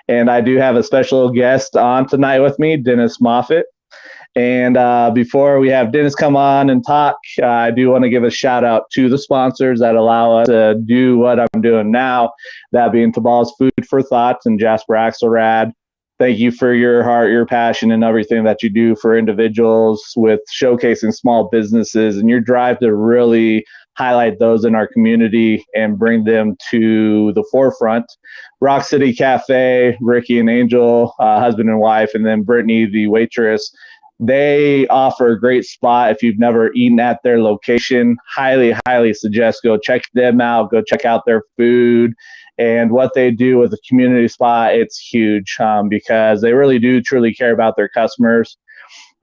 And I do have a special guest on tonight with me, Dennis Moffet. And before we have Dennis come on and talk, I do want to give a shout out to the sponsors that allow us to do what I'm doing now, that being Tabal's Food for Thought and Jasper Axelrad. Thank you for your heart, your passion, and everything that you do for individuals with showcasing small businesses and your drive to really highlight those in our community and bring them to the forefront. Rock City Cafe, Ricky and Angel, husband and wife, and then Brittany, the waitress. They offer a great spot. If you've never eaten at their location, highly suggest go check them out. Go check out their food and what they do with the community spot. It's huge because they really do truly care about their customers.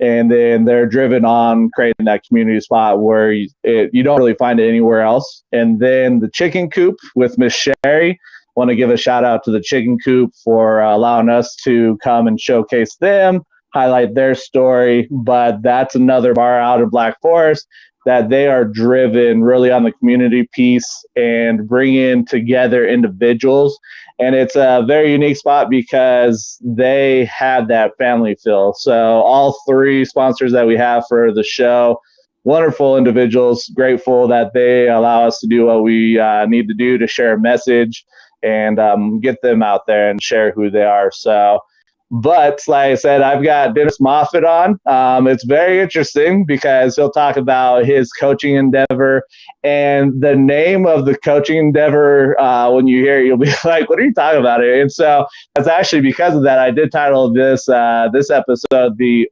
And then they're driven on creating that community spot where you don't really find it anywhere else. And then the Chicken Coop with Miss Sherry. Want to give a shout out to the Chicken Coop for allowing us to come and showcase them, highlight their story. But that's another bar out of Black Forest that they are driven really on the community piece and bringing together individuals. And it's a very unique spot because they have that family feel. So all three sponsors that we have for the show, wonderful individuals, grateful that they allow us to do what we need to do to share a message and get them out there and share who they are. So, but like I said, I've got Dennis Moffet on. It's very interesting because he'll talk about his coaching endeavor, and the name of the coaching endeavor, when you hear it, you'll be like, what are you talking about here? And so that's actually because of that, I did title this episode, The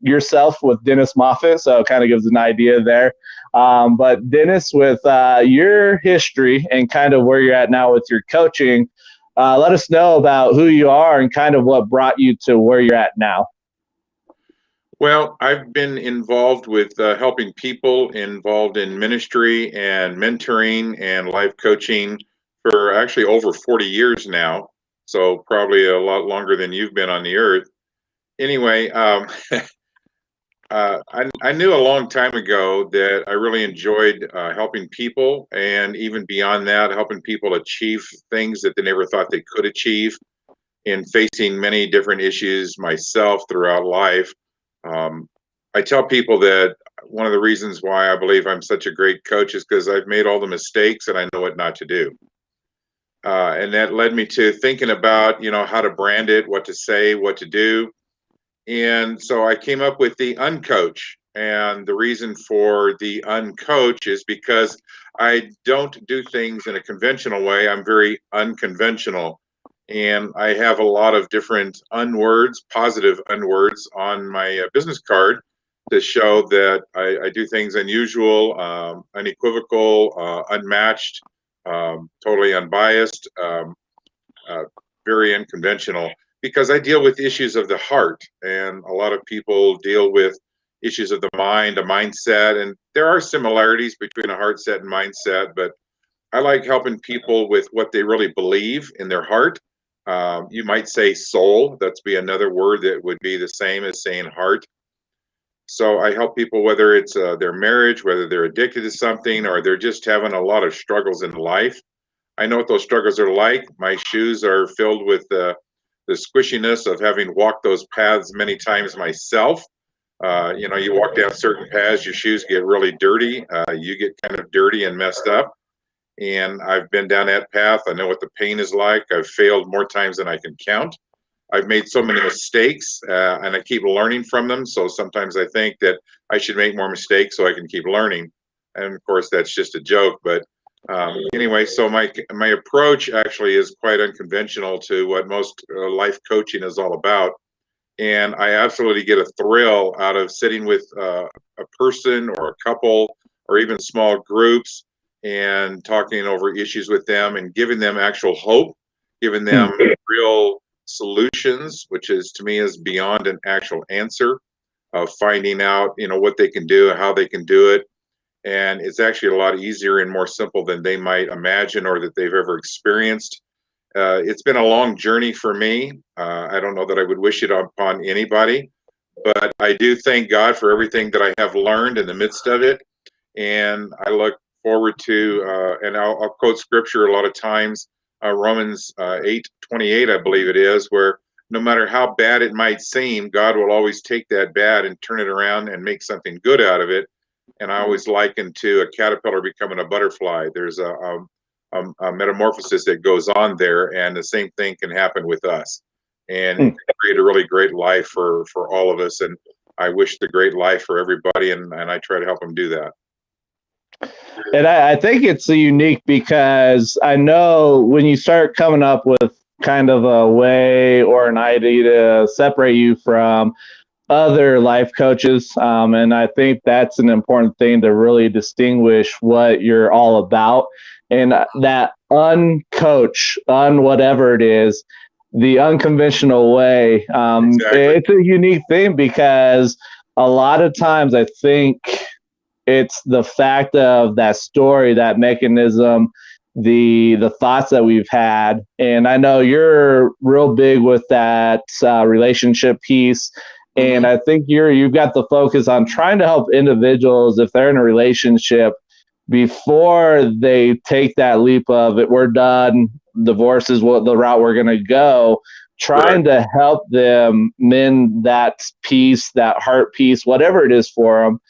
Yourself with Dennis Moffet. So it kind of gives an idea there. But Dennis, with your history and kind of where you're at now with your coaching, let us know about who you are and kind of what brought you to where you're at now. Well, I've been involved with helping people, involved in ministry and mentoring and life coaching for actually over 40 years now. So probably a lot longer than you've been on the earth. Anyway, I knew a long time ago that I really enjoyed helping people, and even beyond that, helping people achieve things that they never thought they could achieve, and facing many different issues myself throughout life. I tell people that one of the reasons why I believe I'm such a great coach is because I've made all the mistakes and I know what not to do. And that led me to thinking about, how to brand it, what to say, what to do. And so I came up with the uncoach. And the reason for the uncoach is because I don't do things in a conventional way. I'm very unconventional. And I have a lot of different unwords, positive unwords on my business card to show that I do things unusual, unequivocal, unmatched, totally unbiased, very unconventional, because I deal with issues of the heart, and a lot of people deal with issues of the mind, a mindset, and there are similarities between a heart set and mindset, but I like helping people with what they really believe in their heart. You might say soul, that's be another word that would be the same as saying heart. So I help people, whether it's their marriage, whether they're addicted to something, or they're just having a lot of struggles in life. I know what those struggles are like. My shoes are filled with the squishiness of having walked those paths many times myself. You walk down certain paths, your shoes get really dirty. You get kind of dirty and messed up. And I've been down that path. I know what the pain is like. I've failed more times than I can count. I've made so many mistakes, and I keep learning from them. So sometimes I think that I should make more mistakes so I can keep learning. And of course, that's just a joke. But anyway, so my approach actually is quite unconventional to what most life coaching is all about. And I absolutely get a thrill out of sitting with a person or a couple or even small groups and talking over issues with them and giving them actual hope, giving them real solutions, which is to me is beyond an actual answer, of finding out, what they can do, how they can do it. And it's actually a lot easier and more simple than they might imagine or that they've ever experienced. It's been a long journey for me. I don't know that I would wish it upon anybody, but I do thank God for everything that I have learned in the midst of it. And I look forward to, and I'll quote scripture a lot of times. Romans 8:28, I believe it is, where no matter how bad it might seem, God will always take that bad and turn it around and make something good out of it. And I always liken to a caterpillar becoming a butterfly. There's a metamorphosis that goes on there, and the same thing can happen with us. And it can create a really great life for all of us. And I wish the great life for everybody, and I try to help them do that. And I think it's unique because I know when you start coming up with kind of a way or an idea to separate you from other life coaches, and I think that's an important thing to really distinguish what you're all about. And that uncoach, whatever it is, the unconventional way, Exactly. it's a unique thing because a lot of times I think it's the fact of that story, that mechanism, the thoughts that we've had. And I know you're real big with that relationship piece. And I think you've got the focus on trying to help individuals if they're in a relationship before they take that leap of it, we're done, divorce is what the route we're going to go, trying to help them mend that piece, that heart piece, whatever it is for them.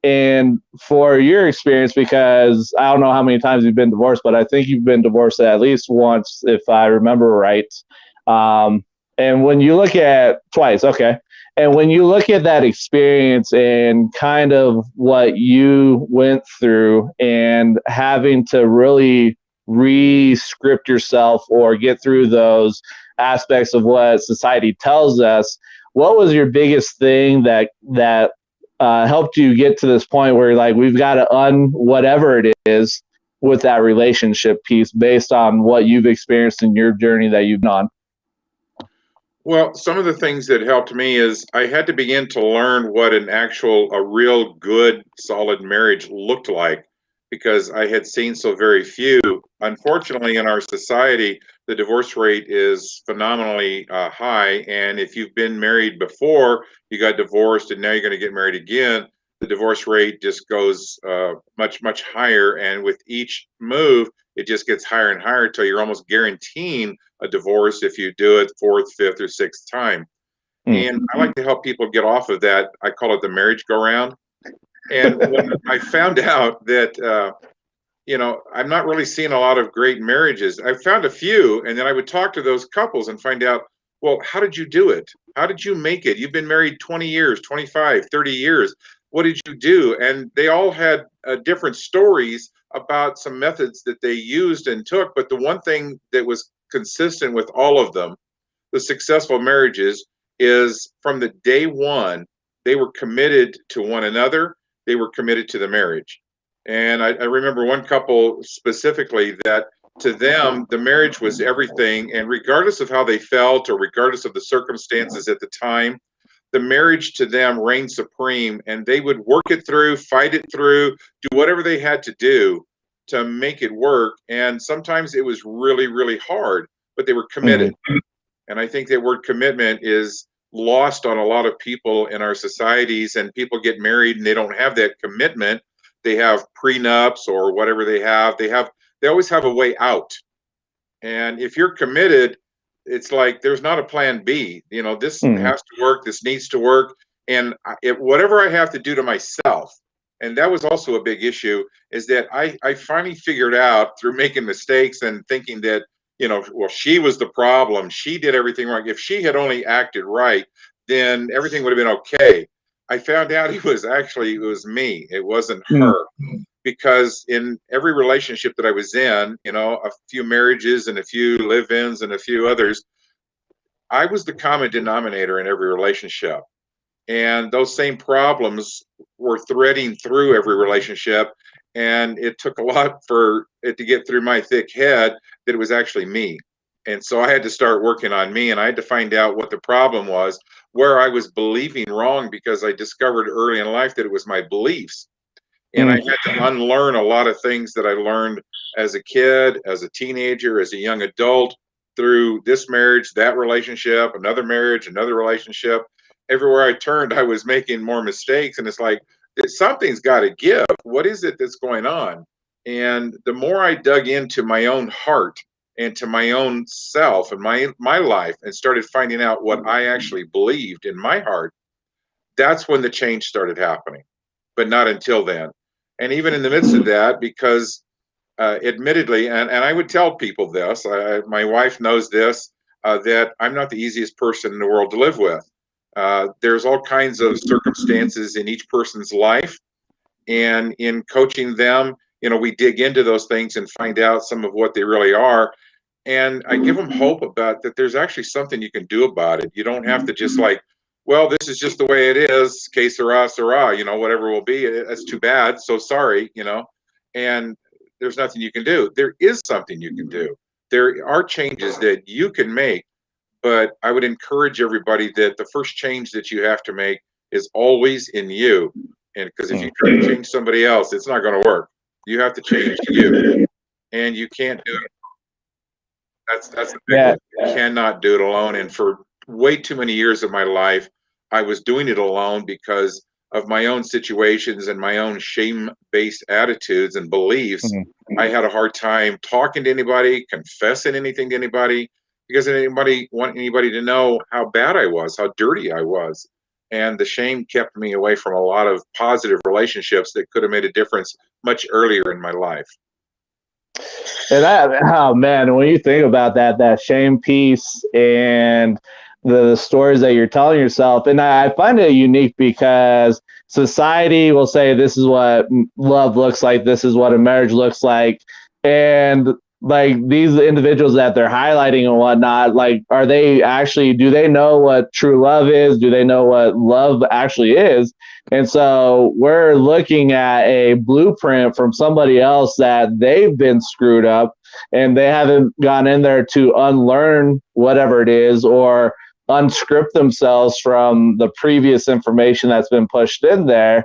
And for your experience, because I don't know how many times you've been divorced, but I think you've been divorced at least once, if I remember right. And when you look at twice, okay. And when you look at that experience and kind of what you went through and having to really re-script yourself or get through those aspects of what society tells us, what was your biggest thing that helped you get to this point where you're like, we've got to whatever it is with that relationship piece based on what you've experienced in your journey that you've been on? Well, some of the things that helped me is I had to begin to learn what a real good, solid marriage looked like because I had seen so very few. Unfortunately, in our society, the divorce rate is phenomenally high. And if you've been married before, you got divorced, and now you're going to get married again, the divorce rate just goes much, much higher. And with each move, it just gets higher and higher until you're almost guaranteeing a divorce if you do it fourth, fifth, or sixth time. And I like to help people get off of that. I call it the marriage go round. And when I found out that, I'm not really seeing a lot of great marriages, I found a few, and then I would talk to those couples and find out, well, how did you do it? How did you make it? You've been married 20 years, 25, 30 years. What did you do? And they all had different stories about some methods that they used and took. But the one thing that was consistent with all of them, the successful marriages, is from the day one, they were committed to one another. They were committed to the marriage. And I remember one couple specifically that to them, the marriage was everything. And regardless of how they felt or regardless of the circumstances at the time, the marriage to them reigned supreme. And they would work it through, fight it through, do whatever they had to do to make it work. And sometimes it was really, really hard, but they were committed. And I think that word commitment is lost on a lot of people in our societies, and people get married and they don't have that commitment. They have prenups or whatever they have. They always have a way out. And if you're committed, it's like there's not a plan B. This has to work. This needs to work. And whatever I have to do to myself, and that was also a big issue, is that I finally figured out through making mistakes and thinking that, well, she was the problem. She did everything wrong. If she had only acted right, then everything would have been okay. I found out it was me. It wasn't her. Because in every relationship that I was in, a few marriages and a few live-ins and a few others, I was the common denominator in every relationship. And those same problems were threading through every relationship. And it took a lot for it to get through my thick head that it was actually me. And so I had to start working on me, and I had to find out what the problem was, where I was believing wrong, because I discovered early in life that it was my beliefs. And I had to unlearn a lot of things that I learned as a kid, as a teenager, as a young adult, through this marriage, that relationship, another marriage, another relationship. Everywhere I turned, I was making more mistakes. And it's like, something's got to give. What is it that's going on? And the more I dug into my own heart and to my own self and my life, and started finding out what I actually believed in my heart, that's when the change started happening. But not until then. And even in the midst of that, because admittedly, and I would tell people this, my wife knows this, that I'm not the easiest person in the world to live with. There's all kinds of circumstances in each person's life. And in coaching them, we dig into those things and find out some of what they really are. And I give them hope about that there's actually something you can do about it. You don't have to just like, well, this is just the way it is, que sera, whatever will be. That's too bad. So sorry, and there's nothing you can do. There is something you can do. There are changes that you can make, but I would encourage everybody that the first change that you have to make is always in you. And because if you try to change somebody else, it's not going to work. You have to change you, and you can't do it. That's the big one. You cannot do it alone. And for way too many years of my life, I was doing it alone because of my own situations and my own shame-based attitudes and beliefs. I had a hard time talking to anybody, confessing anything to anybody, because anybody want anybody to know how bad I was, how dirty I was. And the shame kept me away from a lot of positive relationships that could have made a difference much earlier in my life. And oh man, when you think about that shame piece and the stories that you're telling yourself, and I find it unique because society will say this is what love looks like, this is what a marriage looks like, and like these individuals that they're highlighting and whatnot, like, do they know what true love is? Do they know what love actually is? And so we're looking at a blueprint from somebody else that they've been screwed up and they haven't gone in there to unlearn whatever it is or unscript themselves from the previous information that's been pushed in there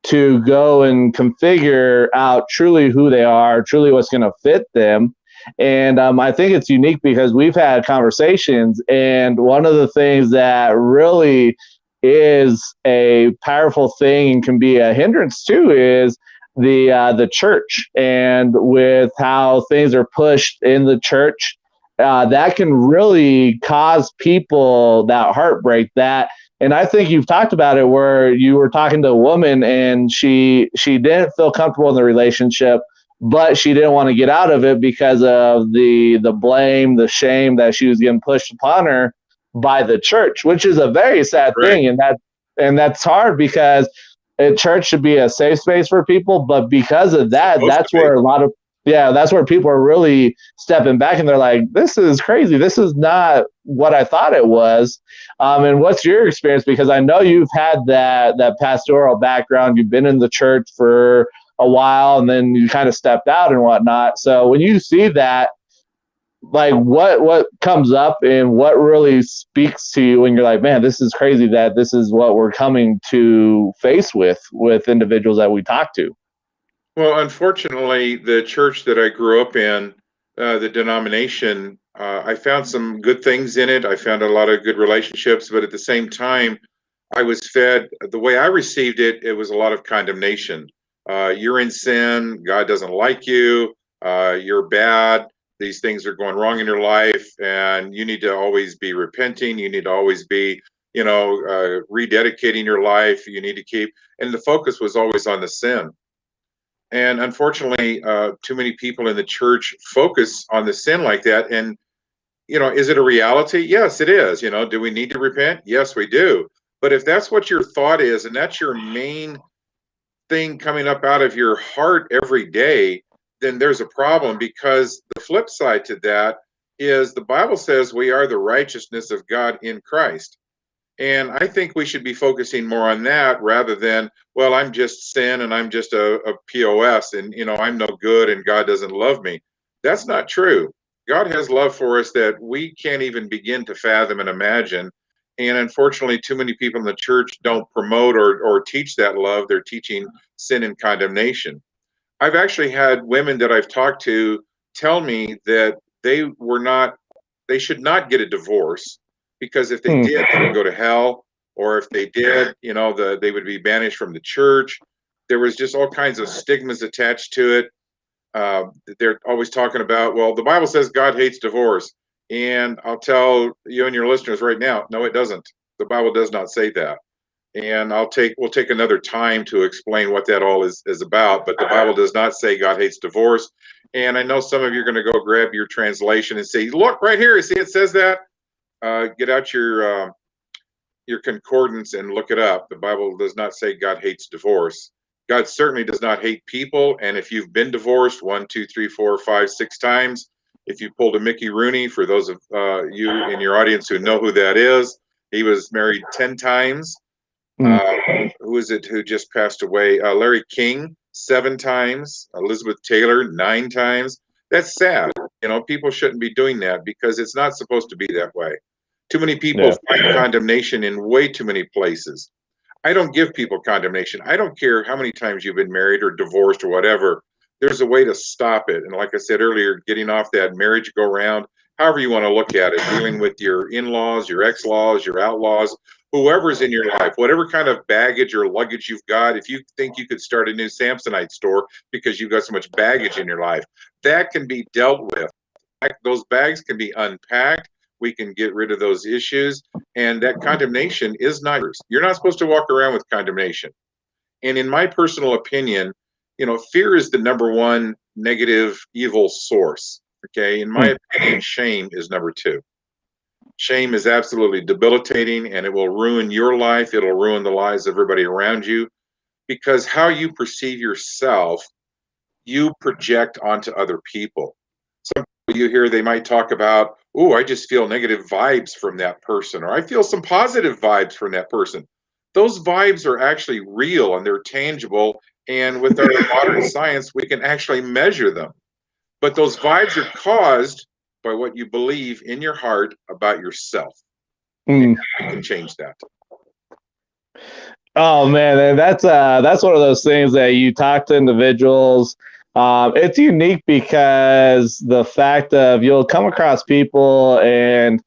to go and configure out truly who they are, truly what's going to fit them. And I think it's unique because we've had conversations, and one of the things that really is a powerful thing and can be a hindrance too is the church, and with how things are pushed in the church, that can really cause people that heartbreak. And I think you've talked about it where you were talking to a woman and she didn't feel comfortable in the relationship, but she didn't want to get out of it because of the blame, the shame that she was getting pushed upon her by the church, which is a very sad thing. And that's hard because a church should be a safe space for people, but because of that, that's where that's where people are really stepping back and they're like, this is crazy. This is not what I thought it was. And what's your experience? Because I know you've had that pastoral background. You've been in the church for a while and then you kind of stepped out and whatnot. So when you see that, like what comes up and what really speaks to you when you're like, man, this is crazy that this is what we're coming to face with individuals that we talk to? Well, unfortunately, the church that I grew up in, the denomination, I found some good things in it. I found a lot of good relationships, but at the same time, I was fed the way I received it. It was a lot of condemnation. You're in sin. God doesn't like you. You're bad. These things are going wrong in your life, and you need to always be repenting. You need to always be, rededicating your life. You need to keep, and the focus was always on the sin. And unfortunately, too many people in the church focus on the sin like that. And, is it a reality? Yes, it is. Do we need to repent? Yes, we do. But if that's what your thought is, and that's your main thing coming up out of your heart every day, then there's a problem, because the flip side to that is the Bible says we are the righteousness of God in Christ. And I think we should be focusing more on that rather than, well, I'm just sin and I'm just a POS and, I'm no good and God doesn't love me. That's not true. God has love for us that we can't even begin to fathom and imagine. And unfortunately, too many people in the church don't promote or teach that love. They're teaching sin and condemnation. I've actually had women that I've talked to tell me that they should not get a divorce, because if they did, they would go to hell, or if they did, they would be banished from the church. There was just all kinds of stigmas attached to it. they're always talking about, well, the Bible says God hates divorce. And I'll tell you and your listeners right now, no, it doesn't. The Bible does not say that. And we'll take another time to explain what that all is about. But the Bible does not say God hates divorce. And I know some of you are going to go grab your translation and say, look right here, see it says that. Get out your concordance and look it up. The Bible does not say God hates divorce. God certainly does not hate people. And if you've been divorced 1, 2, 3, 4, 5, 6 times, if you pulled a Mickey Rooney, for those of you in your audience who know who that is, he was married 10 times. Who is it who just passed away? Larry King, 7 times. Elizabeth Taylor, 9 times. That's sad. You know, people shouldn't be doing that because it's not supposed to be that way. Too many people find condemnation in way too many places. I don't give people condemnation. I don't care how many times you've been married or divorced or whatever. There's a way to stop it. And like I said earlier, getting off that merry go round, however you want to look at it, dealing with your in-laws, your ex-laws, your outlaws, whoever's in your life, whatever kind of baggage or luggage you've got, if you think you could start a new Samsonite store because you've got so much baggage in your life, that can be dealt with. Those bags can be unpacked. We can get rid of those issues. And that condemnation is not yours. You're not supposed to walk around with condemnation. And in my personal opinion, you know, fear is the number one negative evil source. Okay. In my opinion, shame is number 2. Shame is absolutely debilitating and it will ruin your life. It'll ruin the lives of everybody around you because how you perceive yourself, you project onto other people. Some people you hear, they might talk about, oh, I just feel negative vibes from that person, or I feel some positive vibes from that person. Those vibes are actually real and they're tangible. And with our modern science, we can actually measure them. But those vibes are caused by what you believe in your heart about yourself. And we can change that. Oh man, and that's one of those things that you talk to individuals. It's unique because the fact of you'll come across people and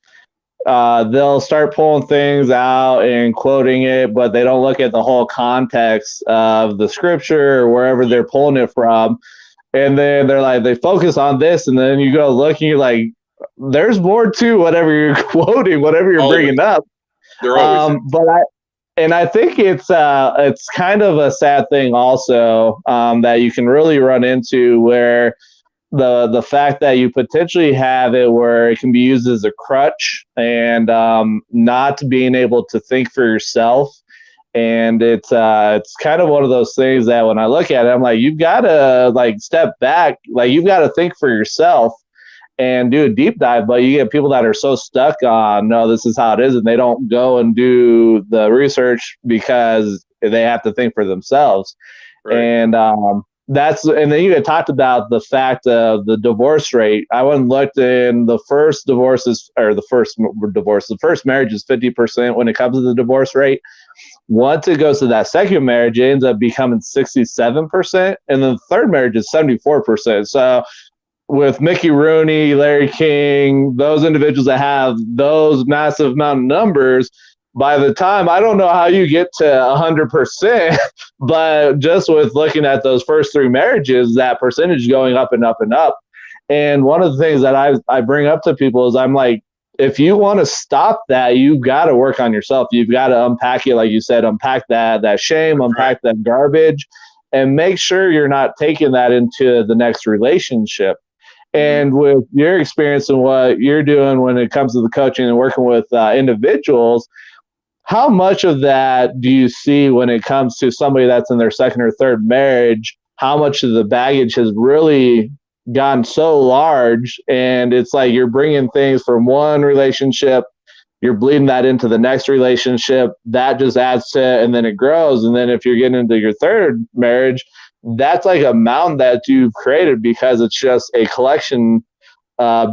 they'll start pulling things out and quoting it, but they don't look at the whole context of the scripture or wherever they're pulling it from. And then they're like, they focus on this, and then you go look and you're like, there's more to whatever you're quoting, whatever you're bringing up. They're always. I think it's kind of a sad thing also that you can really run into where the fact that you potentially have it where it can be used as a crutch and not being able to think for yourself. And it's kind of one of those things that when I look at it, I'm like, you've got to like step back, like you've got to think for yourself and do a deep dive. But you get people that are so stuck on, no, this is how it is, and they don't go and do the research because they have to think for themselves. Right. And and then you had talked about the fact of the divorce rate. I went and looked in the first divorces or the first marriage is 50% when it comes to the divorce rate. Once it goes to that second marriage, it ends up becoming 67%, and then the third marriage is 74%. So with Mickey Rooney, Larry King, those individuals that have those massive amount of numbers, by the time, I don't know how you get to 100%, but just with looking at those first 3 marriages, that percentage is going up and up and up. And one of the things that I bring up to people is I'm like, if you want to stop that, you've got to work on yourself. You've got to unpack it, like you said, unpack that shame, unpack that garbage, and make sure you're not taking that into the next relationship. And with your experience and what you're doing when it comes to the coaching and working with individuals, how much of that do you see when it comes to somebody that's in their second or third marriage? How much of the baggage has really gotten so large, and it's like you're bringing things from one relationship, you're bleeding that into the next relationship, that just adds to it, and then it grows. And then if you're getting into your third marriage, that's like a mountain that you've created because it's just a collection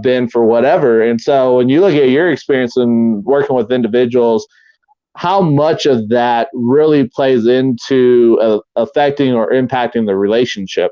bin for whatever. And so when you look at your experience in working with individuals, how much of that really plays into affecting or impacting the relationship?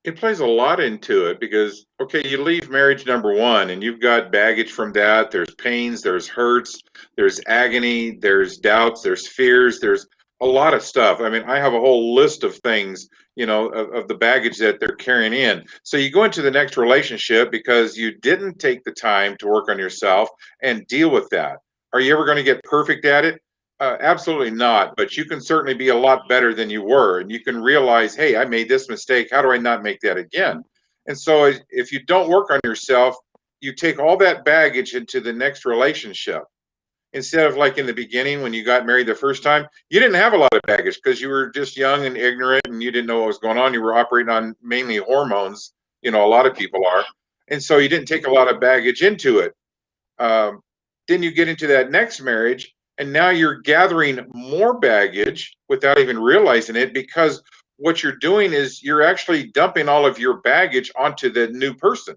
It plays a lot into it because, okay, you leave marriage number 1 and you've got baggage from that. There's pains, there's hurts, there's agony, there's doubts, there's fears, there's A lot of stuff. I mean, I have a whole list of things, of the baggage that they're carrying in. So you go into the next relationship because you didn't take the time to work on yourself and deal with that. Are you ever going to get perfect at it? Absolutely not. But you can certainly be a lot better than you were. And you can realize, hey, I made this mistake. How do I not make that again? And so if you don't work on yourself, you take all that baggage into the next relationship instead of like in the beginning when you got married the first time, you didn't have a lot of baggage because you were just young and ignorant and you didn't know what was going on. You were operating on mainly hormones, a lot of people are. And so you didn't take a lot of baggage into it. Um, then you get into that next marriage and now you're gathering more baggage without even realizing it because what you're doing is you're actually dumping all of your baggage onto the new person.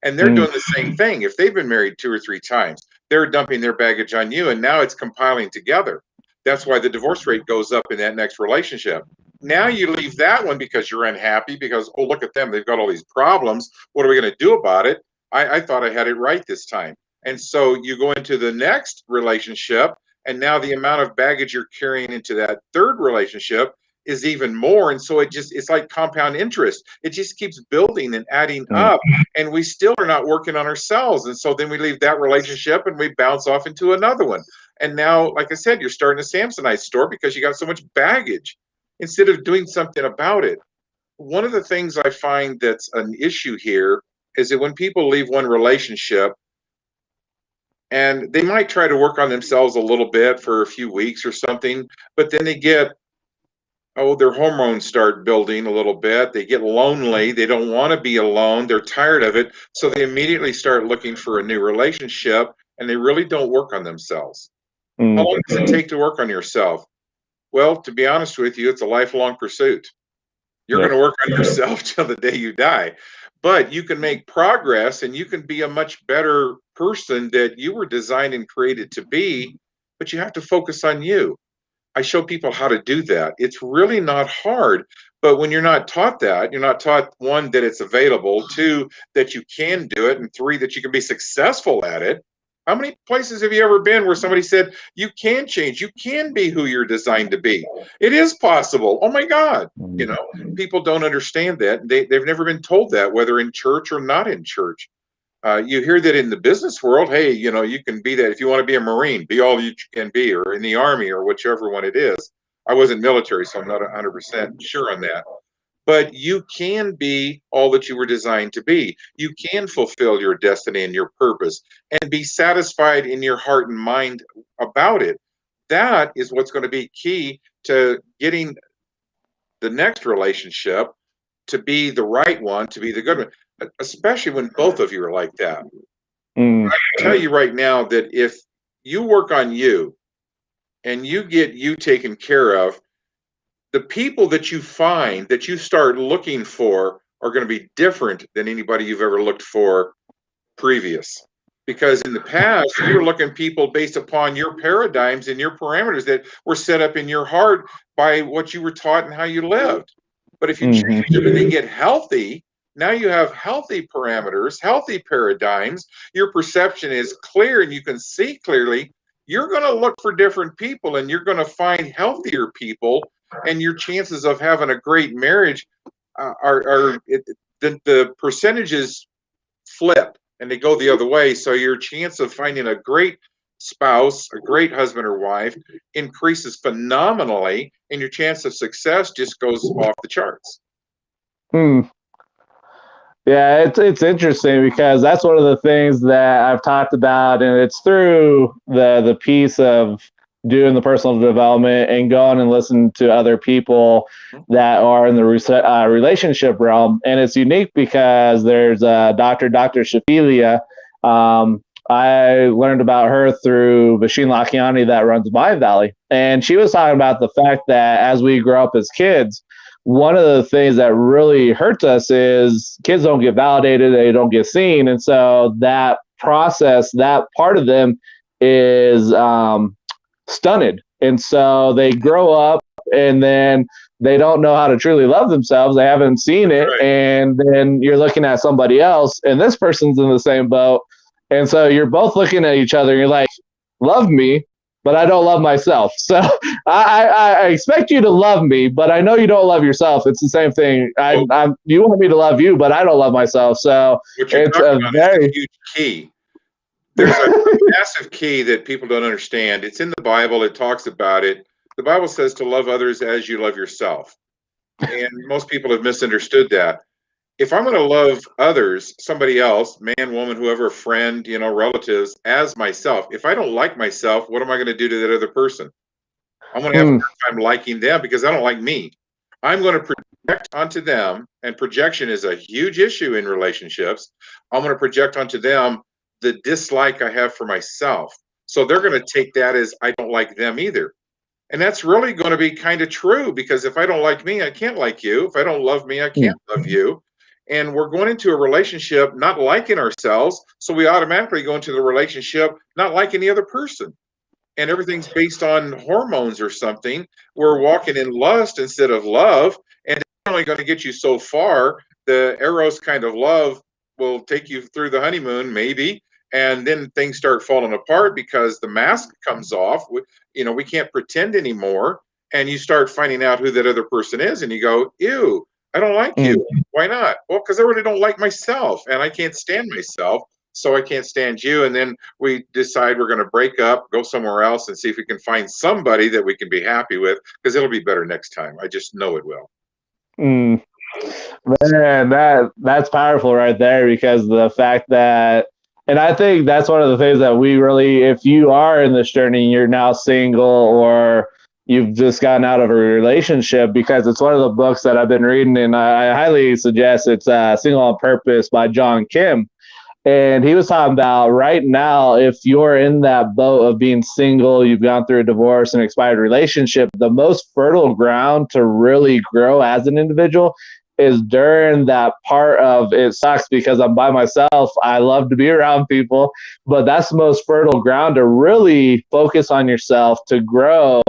And they're doing the same thing. If they've been married 2 or 3 times, they're dumping their baggage on you, and now it's compiling together. That's why the divorce rate goes up in that next relationship. Now you leave that one because you're unhappy because, oh, look at them. They've got all these problems. What are we going to do about it? I thought I had it right this time. And so you go into the next relationship, and now the amount of baggage you're carrying into that third relationship is even more. And so it's like compound interest. It just keeps building and adding up. And we still are not working on ourselves. And so then we leave that relationship and we bounce off into another one. And now, like I said, you're starting a Samsonite store because you got so much baggage instead of doing something about it. One of the things I find that's an issue here is that when people leave one relationship and they might try to work on themselves a little bit for a few weeks or something, but then they get their hormones start building a little bit. They get lonely. They don't want to be alone. They're tired of it. So they immediately start looking for a new relationship and they really don't work on themselves. How long does it take to work on yourself? Well, to be honest with you, it's a lifelong pursuit. You're going to work on yourself till the day you die. But you can make progress and you can be a much better person that you were designed and created to be, but you have to focus on you. I show people how to do that. It's really not hard, but when you're not taught that, you're not taught, one, that it's available, two, that you can do it, and three, that you can be successful at it. How many places have you ever been where somebody said, you can change, you can be who you're designed to be? It is possible. Oh my God. People don't understand that. They've never been told that, whether in church or not in church. You hear that in the business world, hey, you can be that. If you want to be a Marine, be all you can be, or in the Army, or whichever one it is. I wasn't military, so I'm not 100% sure on that. But you can be all that you were designed to be. You can fulfill your destiny and your purpose and be satisfied in your heart and mind about it. That is what's going to be key to getting the next relationship to be the right one, to be the good one, especially when both of you are like that. I can tell you right now that if you work on you and you get you taken care of, the people that you find that you start looking for are going to be different than anybody you've ever looked for previous. Because in the past, you were looking people based upon your paradigms and your parameters that were set up in your heart by what you were taught and how you lived. But if you change them and they get healthy, now you have healthy parameters, healthy paradigms. Your perception is clear and you can see clearly. You're going to look for different people and you're going to find healthier people, and your chances of having a great marriage the percentages flip and they go the other way. So your chance of finding a great spouse, a great husband or wife, increases phenomenally, and your chance of success just goes off the charts. Yeah, it's interesting because that's one of the things that I've talked about, and it's through the piece of doing the personal development and going and listening to other people that are in the relationship realm. And it's unique because there's Dr. Shafilia. I learned about her through Basheen Lakiani that runs Mind Valley. And she was talking about the fact that as we grow up as kids, one of the things that really hurts us is kids don't get validated, they don't get seen. And so that process, that part of them is stunted. And so they grow up and then they don't know how to truly love themselves. They haven't seen it. Right. And then you're looking at somebody else and this person's in the same boat. And so you're both looking at each other and you're like, love me. but I don't love myself. So I expect you to love me, but I know you don't love yourself. It's the same thing. Well, You want me to love you, but I don't love myself. So what you're it's talking a about is the very huge key. There's a massive key that people don't understand. It's in the Bible. It talks about it. The Bible says to love others as you love yourself. And most people have misunderstood that. If I'm going to love others, somebody else, man, woman, whoever, friend, relatives, as myself, if I don't like myself, what am I going to do to that other person? I'm going to have a hmm, hard time liking them because I don't like me. I'm going to project onto them, and projection is a huge issue in relationships. I'm going to project onto them the dislike I have for myself. So they're going to take that as I don't like them either. And that's really going to be kind of true because if I don't like me, I can't like you. If I don't love me, I hmm, can't love you. And we're going into a relationship not liking ourselves. So we automatically go into the relationship not liking the other person. And everything's based on hormones or something. We're walking in lust instead of love. And it's only going to get you so far. The Eros kind of love will take you through the honeymoon, maybe. And then things start falling apart because the mask comes off. We can't pretend anymore. And you start finding out who that other person is. And you go, ew, I don't like you. hmm. Why not? Well, because I really don't like myself. And I can't stand myself. So I can't stand you. And then we decide we're going to break up, go somewhere else, and see if we can find somebody that we can be happy with because it'll be better next time. I just know it will. Mm. Man, that's powerful right there because the fact that, and I think that's one of the things that we really, if you are in this journey, and you're now single or you've just gotten out of a relationship, because it's one of the books that I've been reading, and I highly suggest it's Single on Purpose by John Kim. And he was talking about right now, if you're in that boat of being single, you've gone through a divorce and expired relationship, the most fertile ground to really grow as an individual is during that part of it sucks because I'm by myself. I love to be around people, but that's the most fertile ground to really focus on yourself, to grow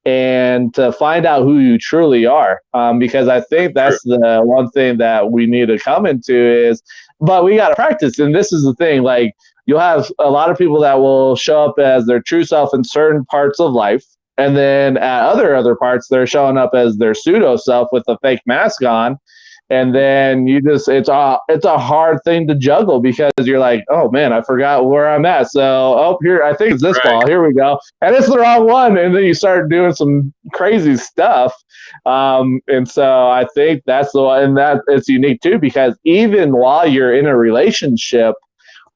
and to find out who you truly are. Because I think True. that's the one thing that we need to come into is, but we got to practice. And this is the thing, like you'll have a lot of people that will show up as their true self in certain parts of life. And then at other parts, they're showing up as their pseudo self with a fake mask on, and then you just it's a hard thing to juggle because you're like, oh man, I forgot where I'm at. So here, I think it's this Right. ball. Here we go, and it's the wrong one, and then you start doing some crazy stuff. And so I think that's the one, and that it's unique too because even while you're in a relationship,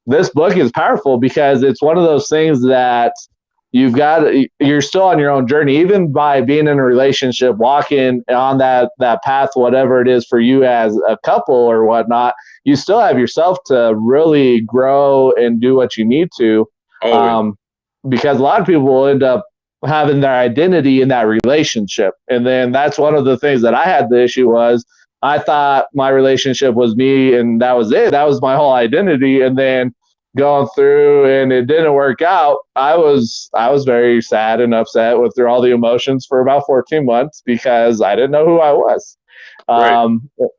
this book is powerful because it's one of those things that you're still on your own journey, even by being in a relationship, walking on that path, whatever it is for you as a couple or whatnot. You still have yourself to really grow and do what you need to, Always. um, because a lot of people will end up having their identity in that relationship, and then that's one of the things that I had the issue was I thought my relationship was me and that was it. That was my whole identity. And then going through and it didn't work out, I was very sad and upset with through all the emotions for about 14 months because I didn't know who I was. Right.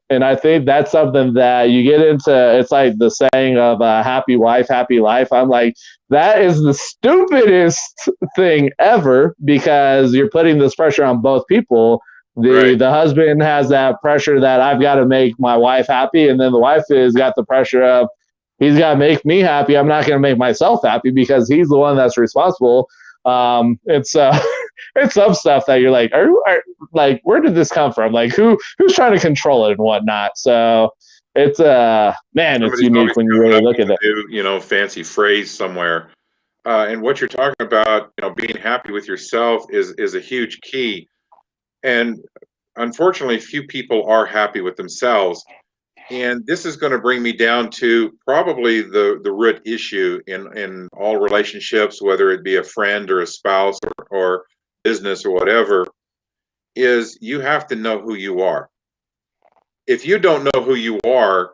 And I think that's something that you get into. It's like the saying of happy wife, happy life. I'm like, that is the stupidest thing ever because you're putting this pressure on both people. The Right. the husband has that pressure that I've got to make my wife happy, and then the wife has got the pressure of he's got to make me happy. I'm not going to make myself happy because he's the one that's responsible. It's it's some stuff that you're like, like, where did this come from? Like, who's trying to control it and whatnot? So it's man, it's Somebody's unique always when you coming really up look at with it. a new, fancy phrase somewhere. And what you're talking about, being happy with yourself is a huge key. And unfortunately, few people are happy with themselves. And this is going to bring me down to probably the root issue in all relationships, whether it be a friend or a spouse or business or whatever, is you have to know who you are. If you don't know who you are,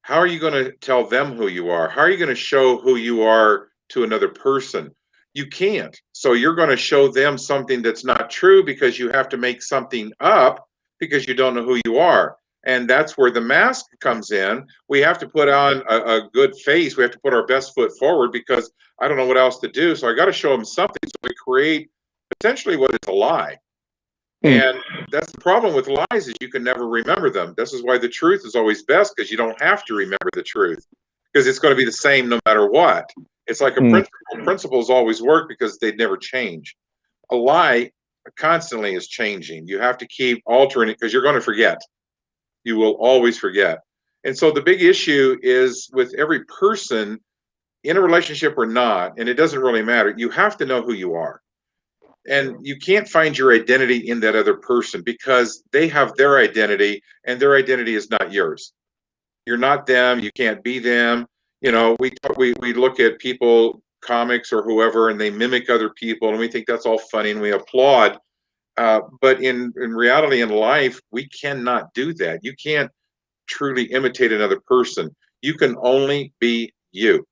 how are you going to tell them who you are? How are you going to show who you are to another person? You can't. So you're going to show them something that's not true because you have to make something up because you don't know who you are. And that's where the mask comes in. We have to put on a good face. We have to put our best foot forward because I don't know what else to do. So I got to show them something. So we create potentially what is a lie. Mm. And that's the problem with lies, is you can never remember them. This is why the truth is always best, because you don't have to remember the truth, because it's going to be the same no matter what. It's like a Mm. principle. Principles always work because they never change. A lie constantly is changing. You have to keep altering it because you're going to forget. You will always forget. And so the big issue is with every person, in a relationship or not, and it doesn't really matter, you have to know who you are. And you can't find your identity in that other person because they have their identity and their identity is not yours. You're not them. You can't be them. You know, we look at people, comics or whoever, and they mimic other people, and we think that's all funny and we applaud. But in reality, in life, we cannot do that. You can't truly imitate another person. You can only be you.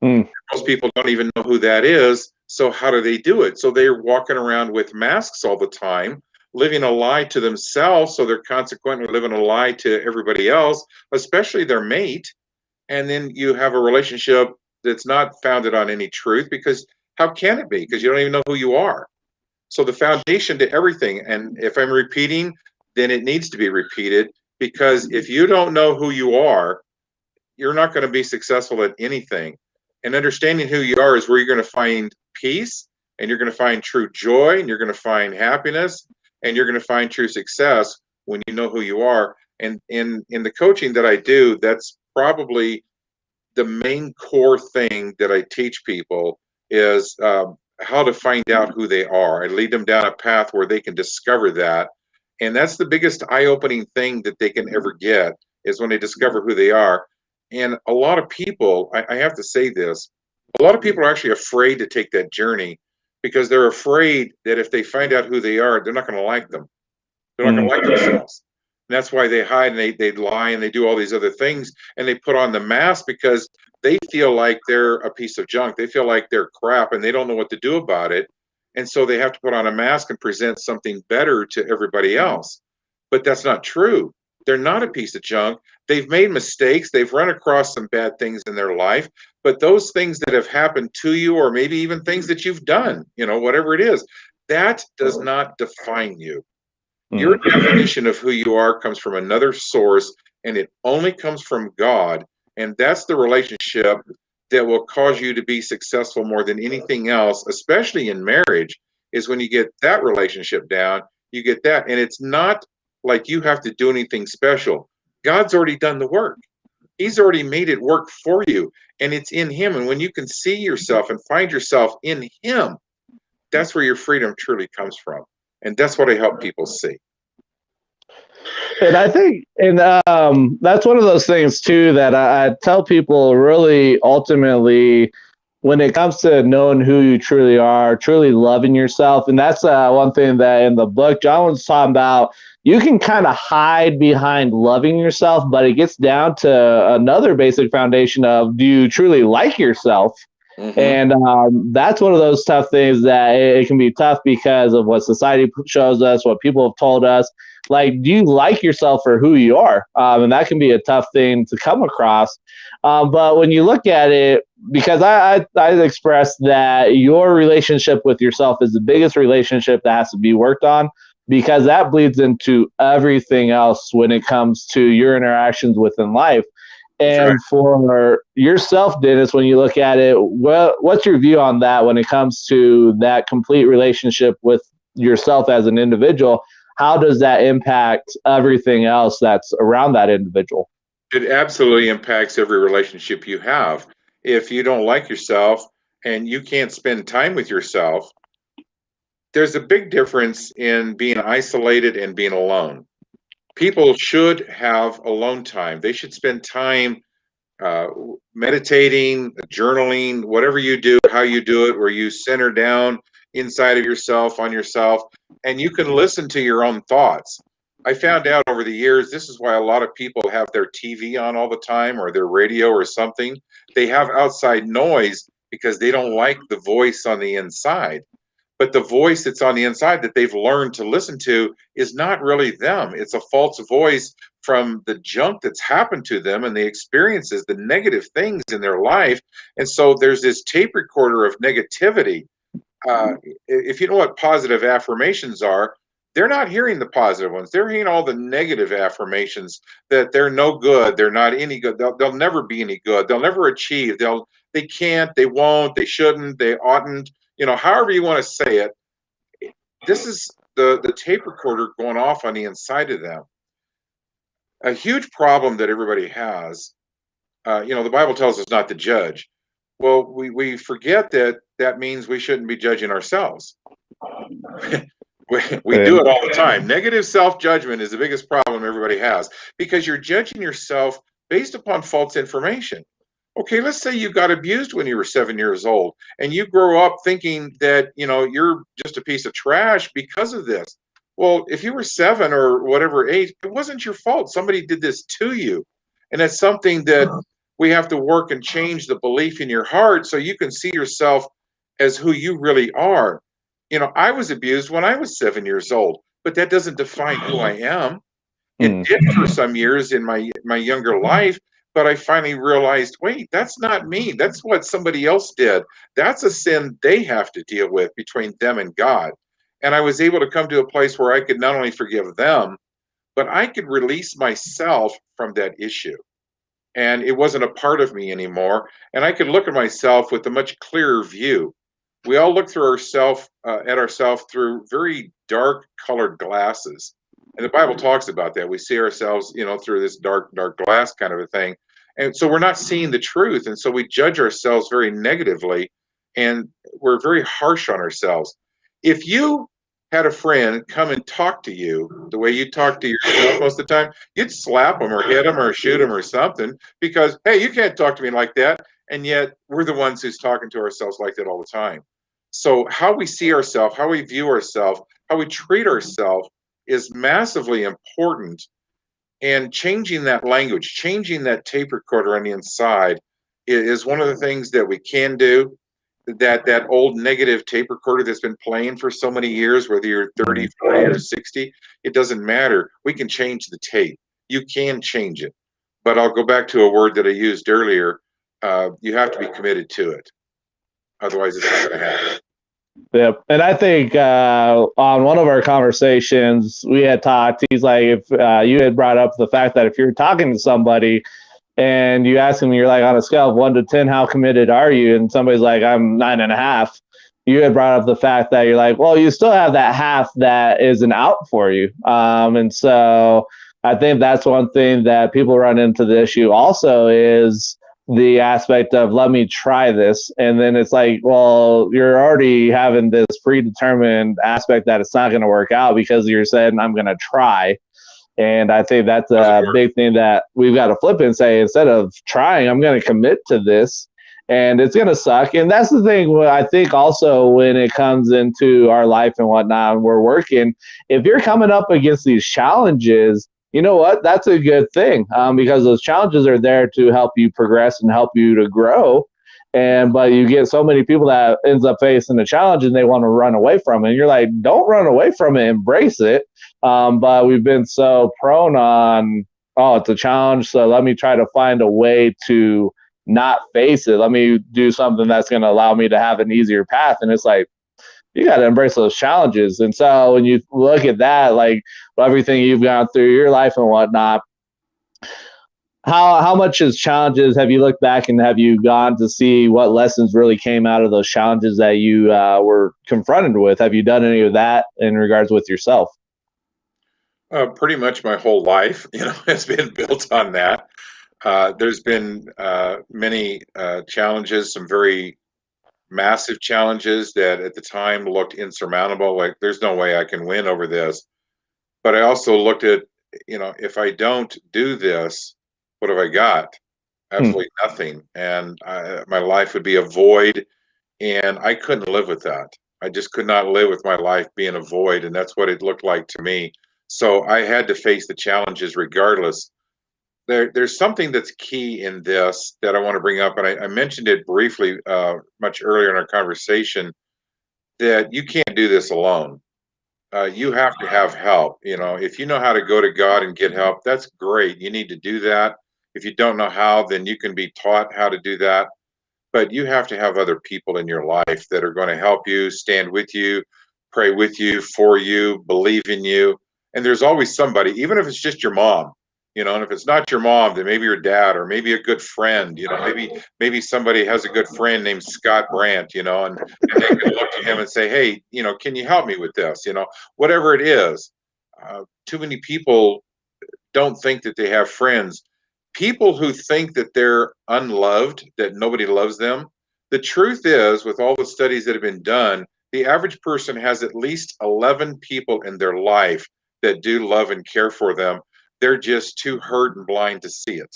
Mm. Most people don't even know who that is. So how do they do it? So they're walking around with masks all the time, living a lie to themselves. So they're consequently living a lie to everybody else, especially their mate. And then you have a relationship that's not founded on any truth, because how can it be? Because you don't even know who you are. So the foundation to everything, and if I'm repeating, then it needs to be repeated, because if you don't know who you are, you're not going to be successful at anything. And understanding who you are is where you're going to find peace, and you're going to find true joy, and you're going to find happiness, and you're going to find true success when you know who you are. And in the coaching that I do, that's probably the main core thing that I teach people is how to find out who they are. I lead them down a path where they can discover that. And that's the biggest eye-opening thing that they can ever get, is when they discover who they are. And a lot of people, I have to say this, a lot of people are actually afraid to take that journey because they're afraid that if they find out who they are, they're not going to like them. They're not going Mm. to like themselves. And that's why they hide and they lie and they do all these other things, and they put on the mask because they feel like they're a piece of junk. They feel like they're crap and they don't know what to do about it. And so they have to put on a mask and present something better to everybody else. But that's not true. They're not a piece of junk. They've made mistakes. They've run across some bad things in their life. But those things that have happened to you, or maybe even things that you've done, you know, whatever it is, that does not define you. Your Mm. definition of who you are comes from another source, and it only comes from God. And that's the relationship that will cause you to be successful more than anything else, especially in marriage, is when you get that relationship down, you get that. And it's not like you have to do anything special. God's already done the work. He's already made it work for you, and it's in Him. And when you can see yourself and find yourself in Him, that's where your freedom truly comes from. And that's what I help people see. And I think, and that's one of those things too that I tell people really ultimately when it comes to knowing who you truly are, truly loving yourself. And that's one thing that in the book, John was talking about. You can kind of hide behind loving yourself, but it gets down to another basic foundation of, do you truly like yourself? Mm-hmm. And that's one of those tough things that it can be tough because of what society shows us, what people have told us. Like, do you like yourself for who you are? And that can be a tough thing to come across. But when you look at it, because I expressed that your relationship with yourself is the biggest relationship that has to be worked on, because that bleeds into everything else when it comes to your interactions within life. That's right. And for yourself, Dennis, when you look at it, what's your view on that when it comes to that complete relationship with yourself as an individual? How does that impact everything else that's around that individual? It absolutely impacts every relationship you have. If you don't like yourself and you can't spend time with yourself, there's a big difference in being isolated and being alone. People should have alone time. They should spend time uh, meditating, journaling, whatever you do, how you do it, where you center down inside of yourself, on yourself, and you can listen to your own thoughts. I found out over the years, this is why a lot of people have their TV on all the time, or their radio or something. They have outside noise because they don't like the voice on the inside. But the voice that's on the inside that they've learned to listen to is not really them. It's a false voice from the junk that's happened to them and the experiences, the negative things in their life. And so there's this tape recorder of negativity. If you know what positive affirmations are, they're not hearing the positive ones. They're hearing all the negative affirmations that they're no good, they're not any good, they'll never be any good, they'll never achieve, they can't, they won't, they shouldn't, they oughtn't, however you want to say it. This is the tape recorder going off on the inside of them. A huge problem that everybody has. The Bible tells us not to judge. Well, we forget that that means we shouldn't be judging ourselves. We do it all the time. Negative self-judgment is the biggest problem everybody has, because you're judging yourself based upon false information. Okay, let's say you got abused when you were 7 years old and you grow up thinking that, you're just a piece of trash because of this. Well, if you were 7 or whatever age, it wasn't your fault. Somebody did this to you. And it's something that we have to work and change the belief in your heart so you can see yourself as who you really are. I was abused when I was 7 years old, but that doesn't define who I am. It did for some years in my younger life, but I finally realized, wait, that's not me. That's what somebody else did. That's a sin they have to deal with between them and God. And I was able to come to a place where I could not only forgive them, but I could release myself from that issue. And it wasn't a part of me anymore. And I could look at myself with a much clearer view. We all look through at ourselves through very dark colored glasses. And the Bible talks about that. We see ourselves, through this dark glass kind of a thing. And so we're not seeing the truth. And so we judge ourselves very negatively, and we're very harsh on ourselves. If you had a friend come and talk to you the way you talk to yourself most of the time, you'd slap them or hit them or shoot them or something, because, hey, you can't talk to me like that. And yet we're the ones who's talking to ourselves like that all the time. So how we see ourselves, how we view ourselves, how we treat ourselves is massively important. And changing that language, changing that tape recorder on the inside is one of the things that we can do. That old negative tape recorder that's been playing for so many years, whether you're 30, 40, or 60, it doesn't matter. We can change the tape. You can change it. But I'll go back to a word that I used earlier. You have to be committed to it. Otherwise, it's not going to happen. Yep. And I think on one of our conversations, we had talked, he's like, if you had brought up the fact that if you're talking to somebody and you ask them, you're like, on a scale of 1 to 10, how committed are you? And somebody's like, I'm 9.5. You had brought up the fact that you're like, well, you still have that half that isn't out for you. And so I think that's one thing that people run into the issue also is the aspect of let me try this. And then it's like, well, you're already having this predetermined aspect that it's not going to work out because you're saying I'm going to try. And I think that's a big thing that we've got to flip and say, instead of trying, I'm going to commit to this and it's going to suck. And that's the thing I think also when it comes into our life and whatnot, and we're working, if you're coming up against these challenges, you know what? That's a good thing because those challenges are there to help you progress and help you to grow. But you get so many people that ends up facing a challenge and they want to run away from it. And you're like, don't run away from it, embrace it. But we've been so prone on, oh, it's a challenge, so let me try to find a way to not face it. Let me do something that's going to allow me to have an easier path. And it's like, you got to embrace those challenges. And so when you look at that, like everything you've gone through your life and whatnot, how much as challenges have you looked back and have you gone to see what lessons really came out of those challenges that you were confronted with? Have you done any of that in regards with yourself? Pretty much my whole life, has been built on that. There's been many challenges, some very massive challenges that at the time looked insurmountable. Like, there's no way I can win over this. But I also looked at, if I don't do this, what have I got? Absolutely nothing. And my life would be a void. And I couldn't live with that. I just could not live with my life being a void. And that's what it looked like to me. So I had to face the challenges regardless. There's something that's key in this that I want to bring up, and I mentioned it briefly much earlier in our conversation, that you can't do this alone. you have to have help. If you know how to go to God and get help, that's great. You need to do that. If you don't know how, then you can be taught how to do that. But you have to have other people in your life that are going to help you, stand with you, pray with you, for you, believe in you. And there's always somebody, even if it's just your mom, and if it's not your mom, then maybe your dad or maybe a good friend, maybe somebody has a good friend named Scott Brandt, and they can look to him and say, hey, can you help me with this? Whatever it is. Too many people don't think that they have friends. People who think that they're unloved, that nobody loves them. The truth is, with all the studies that have been done, the average person has at least 11 people in their life that do love and care for them. They're just too hurt and blind to see it.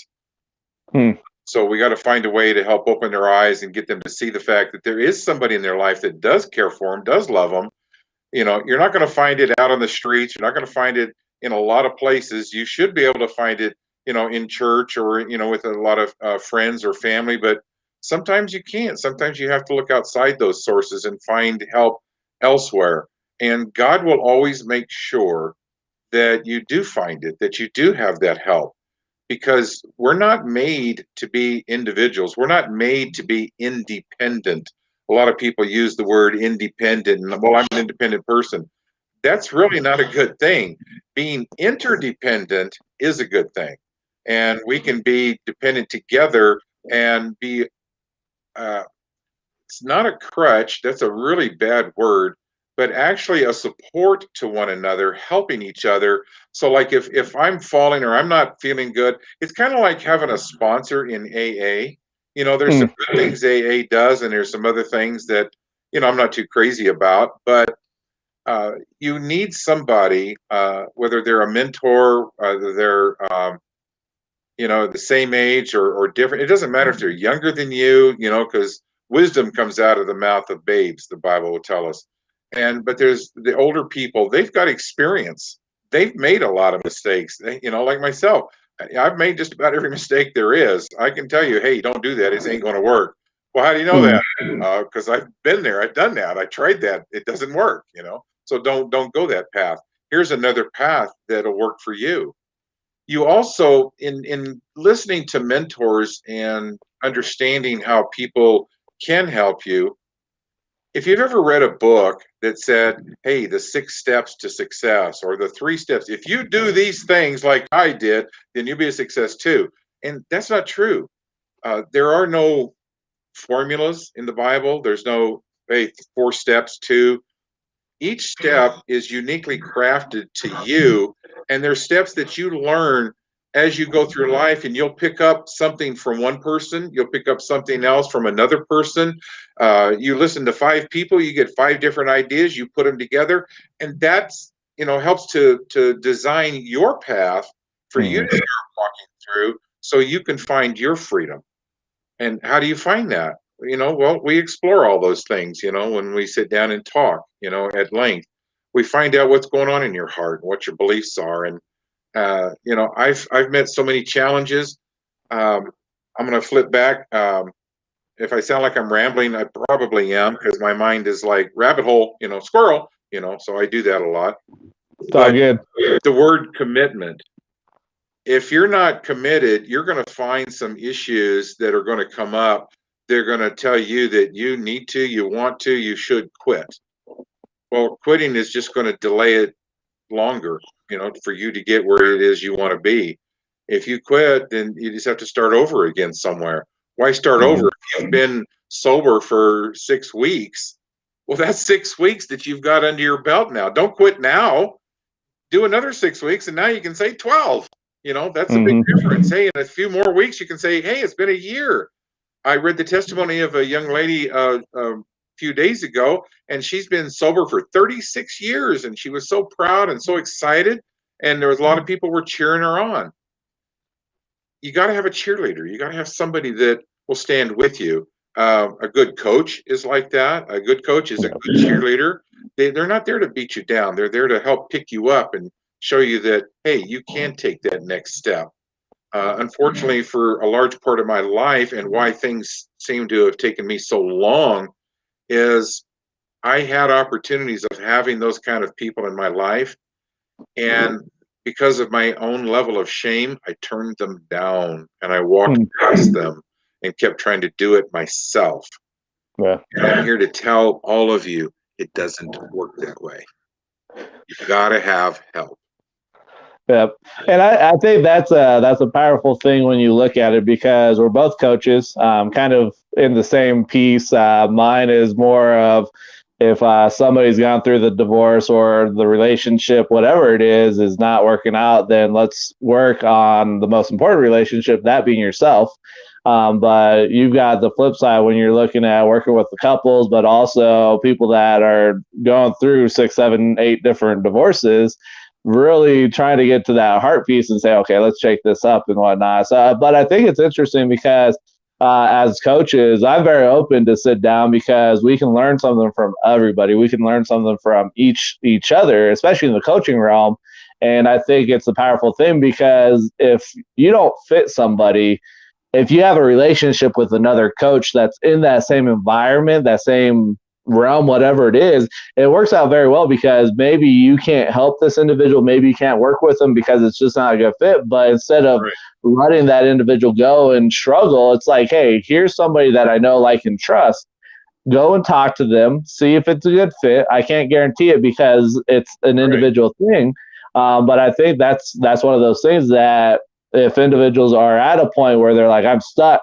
Hmm. So we got to find a way to help open their eyes and get them to see the fact that there is somebody in their life that does care for them, does love them. You're not going to find it out on the streets. You're not going to find it in a lot of places. You should be able to find it, in church or, with a lot of friends or family, but sometimes you can't. Sometimes you have to look outside those sources and find help elsewhere. And God will always make sure that you do find it, that you do have that help, because we're not made to be individuals. We're not made to be independent. A lot of people use the word independent, and, well, I'm an independent person. That's really not a good thing. Being interdependent is a good thing. And we can be dependent together and be, uh, it's not a crutch, that's a really bad word, but actually a support to one another, helping each other. So like if I'm falling or I'm not feeling good, it's kind of like having a sponsor in AA. There's Hmm. some good things AA does, and there's some other things that I'm not too crazy about, but you need somebody, whether they're a mentor, whether they're the same age or different. It doesn't matter if they're younger than you, because wisdom comes out of the mouth of babes, the Bible will tell us. But there's the older people, they've got experience. They've made a lot of mistakes. Like myself, I've made just about every mistake there is. I can tell you, hey, don't do that. It ain't going to work. Well, how do you know Hmm. that? Because I've been there. I've done that. I tried that. It doesn't work. So don't go that path. Here's another path that'll work for you. You also, in listening to mentors and understanding how people can help you, if you've ever read a book that said, hey, the 6 steps to success or the 3 steps, if you do these things like I did, then you'll be a success too. And that's not true. There are no formulas in the Bible. There's no, hey, 4 steps to. Each step is uniquely crafted to you, and there's steps that you learn as you go through life, and you'll pick up something from one person, you'll pick up something else from another person. You listen to 5 people, you get 5 different ideas, you put them together, and that's helps to design your path for you Hmm. to start walking through, so you can find your freedom. And how do you find that? Well, we explore all those things, when we sit down and talk, at length. We find out what's going on in your heart, what your beliefs are. And, I've met so many challenges. Um, I'm going to flip back. If I sound like I'm rambling, I probably am, because my mind is like rabbit hole, squirrel, so I do that a lot. It's all But good. the word commitment, if you're not committed, you're going to find some issues that are going to come up. They're going to tell you that you need to, you want to, you should quit. Well, quitting is just going to delay it longer, for you to get where it is you want to be. If you quit, then you just have to start over again somewhere. Why start over? Hmm. If you've been sober for 6 weeks, well, that's 6 weeks that you've got under your belt now. Don't quit now. Do another 6 weeks, and now you can say 12. That's a big Hmm. difference. Hey, in a few more weeks, you can say, hey, it's been a year. I read the testimony of a young lady a few days ago, and she's been sober for 36 years, and she was so proud and so excited, and there was a lot of people were cheering her on. You got to have a cheerleader. You got to have somebody that will stand with you. A good coach is like that. A good coach is a good cheerleader. They're not there to beat you down. They're there to help pick you up and show you that, hey, you can take that next step. Unfortunately, for a large part of my life, and why things seem to have taken me so long, is I had opportunities of having those kind of people in my life, and because of my own level of shame, I turned them down and I walked Hmm. past them and kept trying to do it myself. Yeah. And I'm here to tell all of you, it doesn't work that way. You've got to have help. Yep. And I think that's a powerful thing when you look at it because we're both coaches, kind of in the same piece. Mine is more of if somebody's gone through the divorce or the relationship, whatever it is not working out, then let's work on the most important relationship, that being yourself. But you've got the flip side when you're looking at working with the couples, but also people that are going through 6, 7, 8 different divorces, really trying to get to that heart piece and say, okay, let's shake this up and whatnot. So, but I think it's interesting because as coaches, I'm very open to sit down because we can learn something from everybody. We can learn something from each other, especially in the coaching realm. And I think it's a powerful thing because if you don't fit somebody, if you have a relationship with another coach that's in that same environment, that same realm, whatever it is, it works out very well because maybe you can't help this individual, maybe you can't work with them because it's just not a good fit. But instead of Right. letting that individual go and struggle, it's like, hey, here's somebody that I know, like, and trust. Go and talk to them, see if it's a good fit. I can't guarantee it because it's an Right. individual thing, but I think that's one of those things that if individuals are at a point where they're like, I'm stuck,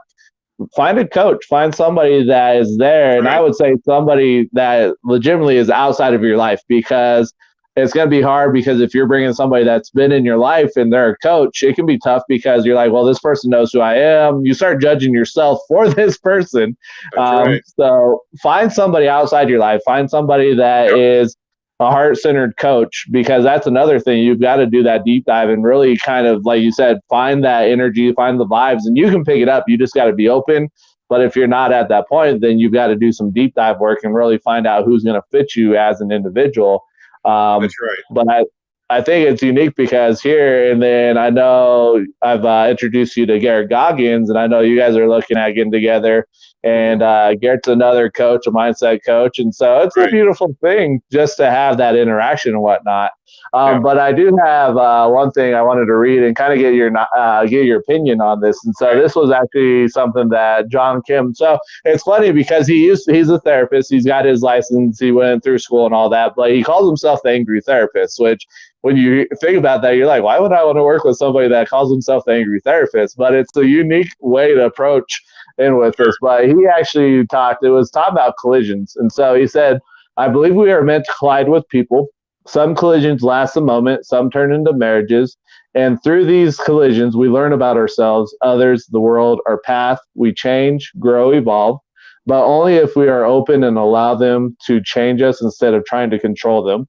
find a coach, find somebody that is there. And I Right. would say somebody that legitimately is outside of your life because it's going to be hard because if you're bringing somebody that's been in your life and they're a coach, it can be tough because you're like, well, this person knows who I am. You start judging yourself for this person. That's right. So find somebody outside your life, find somebody that Yep. is a heart-centered coach because that's another thing. You've got to do that deep dive and really kind of, like you said, find that energy, find the vibes, and you can pick it up. You just got to be open. But if you're not at that point, then you've got to do some deep dive work and really find out who's going to fit you as an individual. That's right. But I think it's unique because here, and then I know I've introduced you to Garrett Goggins, and I know you guys are looking at getting together. And Garrett's another coach, a mindset coach, and so it's a Right. beautiful thing just to have that interaction and whatnot. Yeah. But I do have one thing I wanted to read and kind of get your opinion on this. And so Right. this was actually something that John Kim. So it's funny because he's a therapist. He's got his license. He went through school and all that, but he calls himself the angry therapist, which when you think about that, you're like, why would I want to work with somebody that calls himself the angry therapist? But it's a unique way to approach in with Sure. this. But he actually it was talking about collisions. And so he said, I believe we are meant to collide with people. Some collisions last a moment, some turn into marriages. And through these collisions, we learn about ourselves, others, the world, our path. We change, grow, evolve, but only if we are open and allow them to change us instead of trying to control them.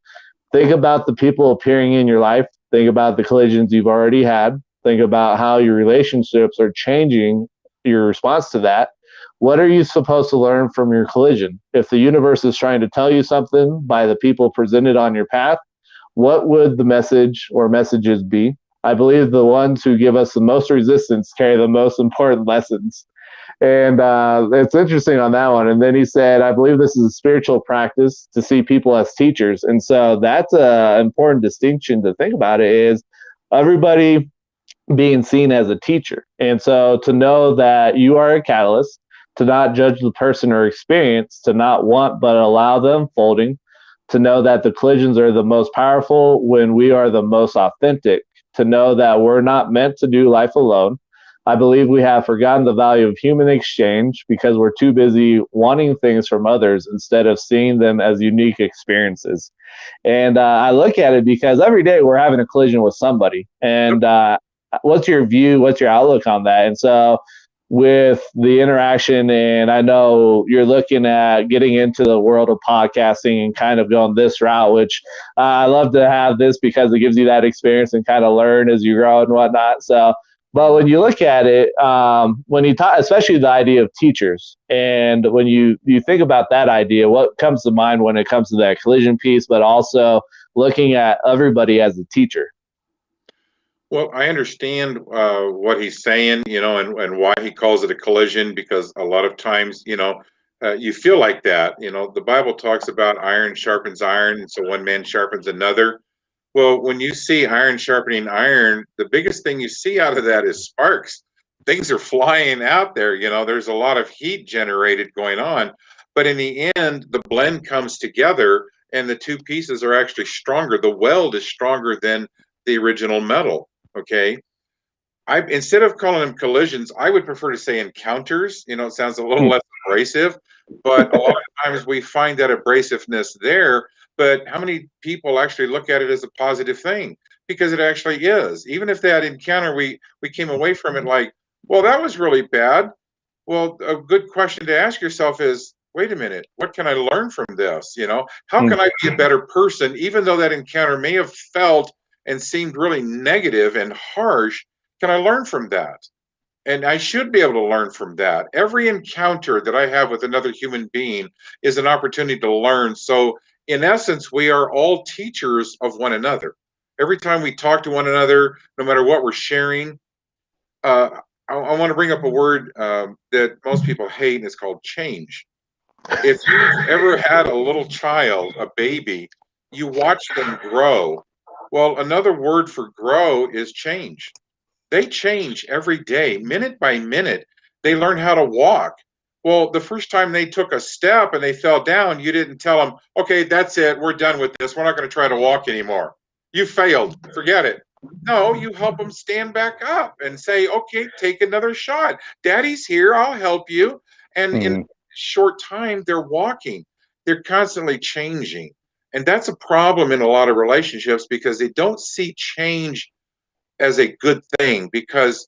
Think about the people appearing in your life. Think about the collisions you've already had. Think about how your relationships are changing your response to that. What are you supposed to learn from your collision? If the universe is trying to tell you something by the people presented on your path, what would the message or messages be? I believe the ones who give us the most resistance carry the most important lessons. And it's interesting on that one. And then he said, I believe this is a spiritual practice to see people as teachers. And so that's an important distinction to think about it is everybody being seen as a teacher. And so to know that you are a catalyst, to not judge the person or experience, to not want but allow them folding, to know that the collisions are the most powerful when we are the most authentic, to know that we're not meant to do life alone. I believe we have forgotten the value of human exchange because we're too busy wanting things from others instead of seeing them as unique experiences. And I look at it because every day we're having a collision with somebody. Yep. And what's your view? What's your outlook on that? And so, with the interaction, and I know you're looking at getting into the world of podcasting and kind of going this route, which I love to have this because it gives you that experience and kind of learn as you grow and whatnot. So, but when you look at it, when you talk, especially the idea of teachers, and when you think about that idea, what comes to mind when it comes to that collision piece, but also looking at everybody as a teacher? Well, I understand what he's saying, and why he calls it a collision, because a lot of times, you feel like that. You know, the Bible talks about iron sharpens iron, and so one man sharpens another. Well, when you see iron sharpening iron, the biggest thing you see out of that is sparks. Things are flying out there. You know, there's a lot of heat generated going on. But in the end, the blend comes together and the two pieces are actually stronger. The weld is stronger than the original metal. Okay. I instead of calling them collisions, I would prefer to say encounters. You know, it sounds a little less abrasive, but a lot of times we find that abrasiveness there. But how many people actually look at it as a positive thing? Because it actually is. Even if that encounter we came away from it like, well, that was really bad. Well, a good question to ask yourself is, wait a minute, what can I learn from this? You know, how can I be a better person, even though that encounter may have felt and seemed really negative and harsh? Can I learn from that? And I should be able to learn from that. Every encounter that I have with another human being is an opportunity to learn. So, in essence, we are all teachers of one another. Every time we talk to one another, no matter what we're sharing, uh, I want to bring up a word that most people hate, and it's called change. If you've ever had a little child, a baby, you watch them grow. Well, another word for grow is change. They change every day, minute by minute. They learn how to walk. Well, the first time they took a step and they fell down, you didn't tell them, okay, that's it. We're done with this. We're not going to try to walk anymore. You failed. Forget it. No, you help them stand back up and say, okay, take another shot. Daddy's here. I'll help you. And in a short time, they're walking. They're constantly changing. And that's a problem in a lot of relationships because they don't see change as a good thing, because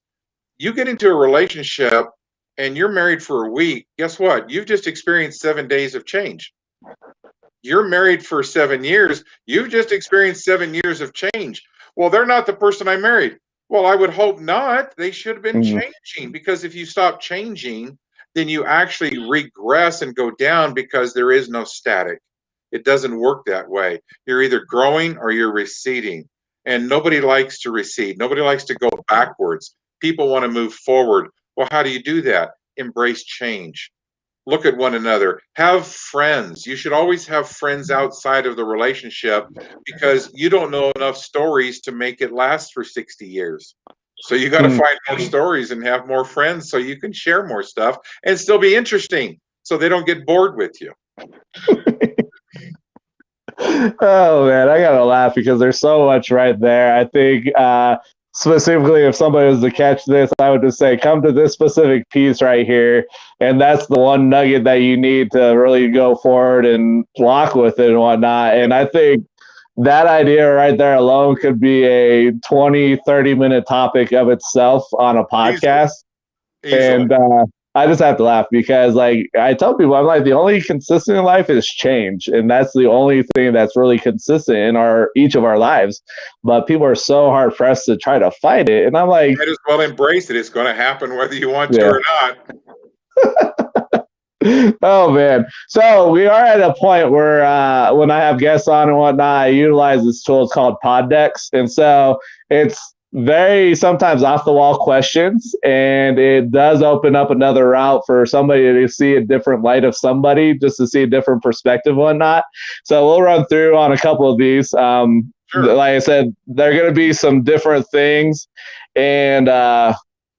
you get into a relationship and you're married for a week, guess what? You've just experienced 7 days of change. You're married for 7 years, you've just experienced 7 years of change. Well, they're not the person I married. Well, I would hope not. They should have been changing, because if you stop changing, then you actually regress and go down, because there is no static. It doesn't work that way. You're either growing or you're receding. And nobody likes to recede. Nobody likes to go backwards. People want to move forward. Well, how do you do that? Embrace change. Look at one another. Have friends. You should always have friends outside of the relationship, because you don't know enough stories to make it last for 60 years. So you got to find more stories and have more friends so you can share more stuff and still be interesting, so they don't get bored with you. Oh man, I gotta laugh because there's so much right there. I think specifically, if somebody was to catch this, I would just say, come to this specific piece right here, and that's the one nugget that you need to really go forward and walk with it and whatnot. And I think that idea right there alone could be a 20-30 minute topic of itself on a podcast. Easily. And I just have to laugh because, like, I tell people, I'm like, the only consistent in life is change, and that's the only thing that's really consistent in each of our lives. But people are so hard pressed to try to fight it, and I'm like, might as well embrace it. It's going to happen whether you want to yeah. or not. Oh man! So we are at a point where when I have guests on and whatnot, I utilize this tool. It's called Pod Decks, and so it's very sometimes off the wall questions, and it does open up another route for somebody to see a different light of somebody, just to see a different perspective and whatnot. So we'll run through on a couple of these. Sure. Like I said, there are going to be some different things, and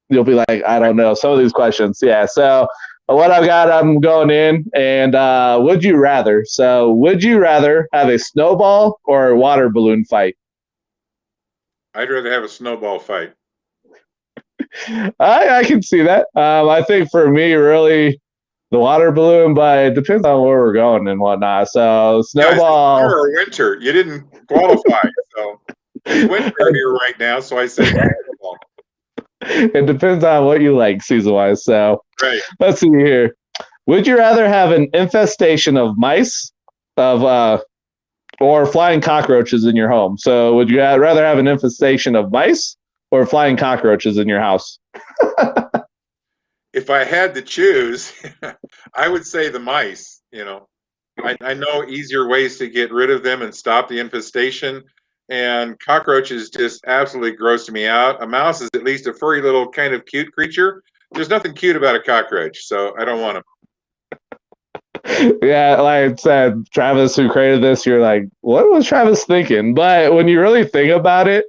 you'll be like, I don't know some of these questions. Yeah. So what I've got, I'm going in, and would you rather? So would you rather have a snowball or a water balloon fight? I'd rather have a snowball fight. I can see that. I think for me, really, the water balloon, but it depends on where we're going and whatnot. So snowball. Yeah, summer or winter. You didn't qualify, so it's winter here right now. So I said snowball. It depends on what you like season wise. So Right. let's see here. Would you rather have an infestation of mice, or flying cockroaches in your home? So would you rather have an infestation of mice or flying cockroaches in your house? If I had to choose, I would say the mice. You know, I know easier ways to get rid of them and stop the infestation. And cockroaches just absolutely gross me out. A mouse is at least a furry little kind of cute creature. There's nothing cute about a cockroach, so I don't want them. Yeah, like I said, Travis, who created this, you're like, what was Travis thinking? But when you really think about it,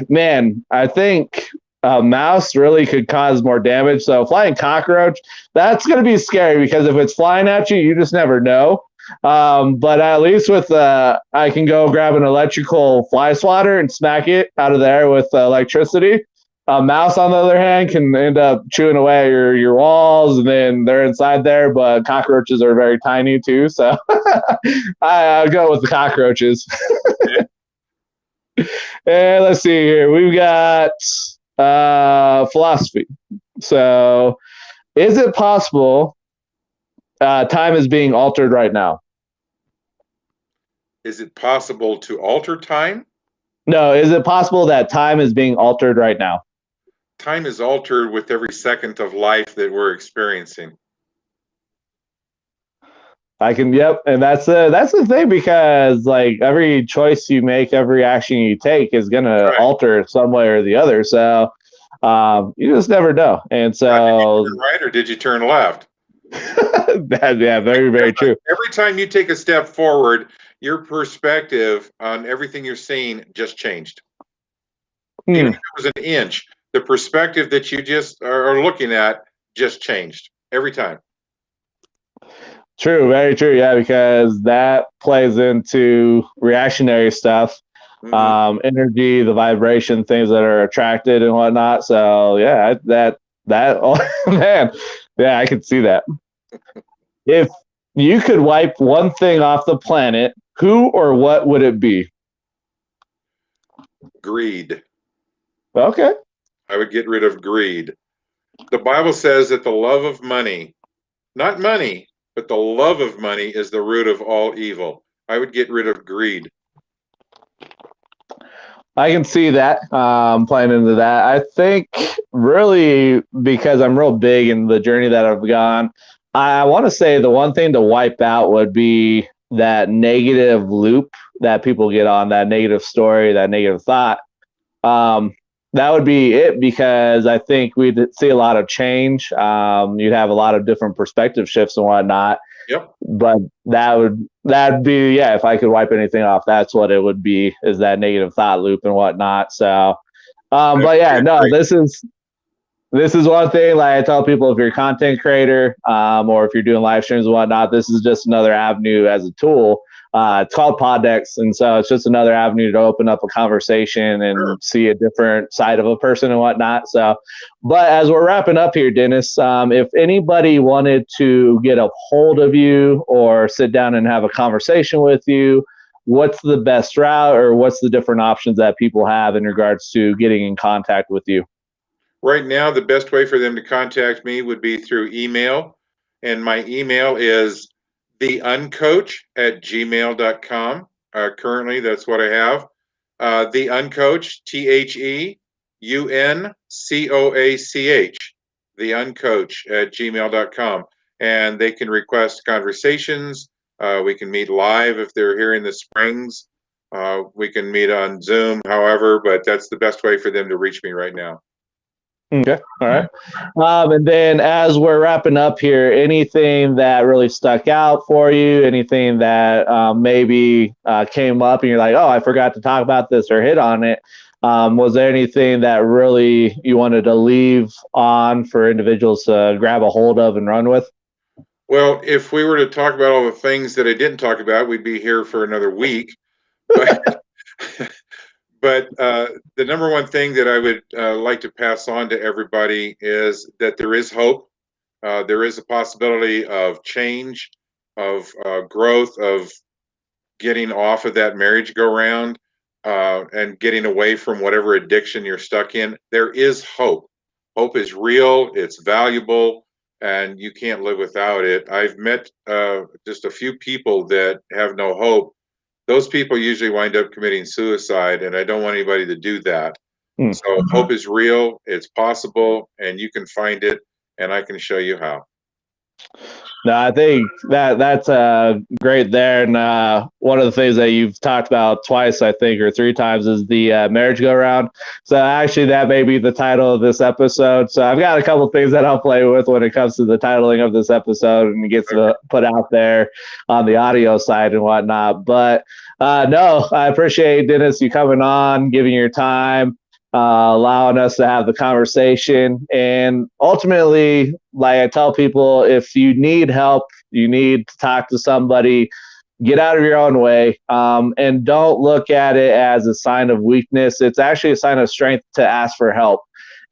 man, I think a mouse really could cause more damage. So flying cockroach, that's going to be scary because if it's flying at you, you just never know. But at least with I can go grab an electrical fly swatter and smack it out of there with electricity. A mouse, on the other hand, can end up chewing away your walls, and then they're inside there. But cockroaches are very tiny too, so I'll go with the cockroaches. And let's see here. We've got philosophy. So, is it possible time is being altered right now? Is it possible to alter time? No, is it possible that time is being altered right now? Time is altered with every second of life that we're experiencing. I can, yep, and that's the thing because like every choice you make, every action you take is gonna Right. alter some way or the other. So you just never know, and Now, did you so turn right or did you turn left? yeah, very very true. Every time you take a step forward, your perspective on everything you're seeing just changed. Even if Hmm. it was an inch, the perspective that you just are looking at just changed every time. True, very true. Yeah, because that plays into reactionary stuff, Hmm. energy, the vibration, things that are attracted and whatnot. So yeah, that oh, man, yeah, I could see that. If you could wipe one thing off the planet, who or what would it be? Greed. Okay. I would get rid of greed. The Bible says that the love of money, not money, but the love of money is the root of all evil. I would get rid of greed. I can see that playing into that. I think really because I'm real big in the journey that I've gone, I want to say the one thing to wipe out would be that negative loop that people get on, that negative story, that negative thought. Um, that would be it because I think we'd see a lot of change. You'd have a lot of different perspective shifts and whatnot. Yep. But that'd be, yeah, if I could wipe anything off, that's what it would be, is that negative thought loop and whatnot. So I but yeah, no, agree. this is one thing, like I tell people, if you're a content creator, or if you're doing live streams and whatnot, this is just another avenue as a tool. It's called Poddex, and so it's just another avenue to open up a conversation Sure. and see a different side of a person and whatnot. So, but as we're wrapping up here, Dennis, if anybody wanted to get a hold of you or sit down and have a conversation with you, what's the best route, or what's the different options that people have in regards to getting in contact with you? Right now, the best way for them to contact me would be through email. And my email is theuncoach@gmail.com. Currently, that's what I have. The Uncoach, TheUncoach, The Uncoach@gmail.com. And they can request conversations. We can meet live if they're here in the Springs. We can meet on Zoom, however, but that's the best way for them to reach me right now. Okay. All right. And then as we're wrapping up here, anything that really stuck out for you, anything that maybe came up and you're like, oh, I forgot to talk about this or hit on it. Was there anything that really you wanted to leave on for individuals to grab a hold of and run with? Well, if we were to talk about all the things that I didn't talk about, we'd be here for another week. But but the number one thing that I would like to pass on to everybody is that there is hope. There is a possibility of change, of growth, of getting off of that merry-go-round and getting away from whatever addiction you're stuck in. There is hope. Hope is real. It's valuable, and you can't live without it. I've met just a few people that have no hope. Those people usually wind up committing suicide, and I don't want anybody to do that. Hmm. So hope is real. It's possible, and you can find it, and I can show you how. No, I think that's great there. And one of the things that you've talked about twice, I think, or three times, is the marriage go round. So actually, that may be the title of this episode. So I've got a couple things that I'll play with when it comes to the titling of this episode, and it gets put out there on the audio side and whatnot. But no, I appreciate, Dennis, you coming on, giving your time, allowing us to have the conversation. And ultimately, like I tell people, if you need help, you need to talk to somebody, get out of your own way, and don't look at it as a sign of weakness. It's actually a sign of strength to ask for help.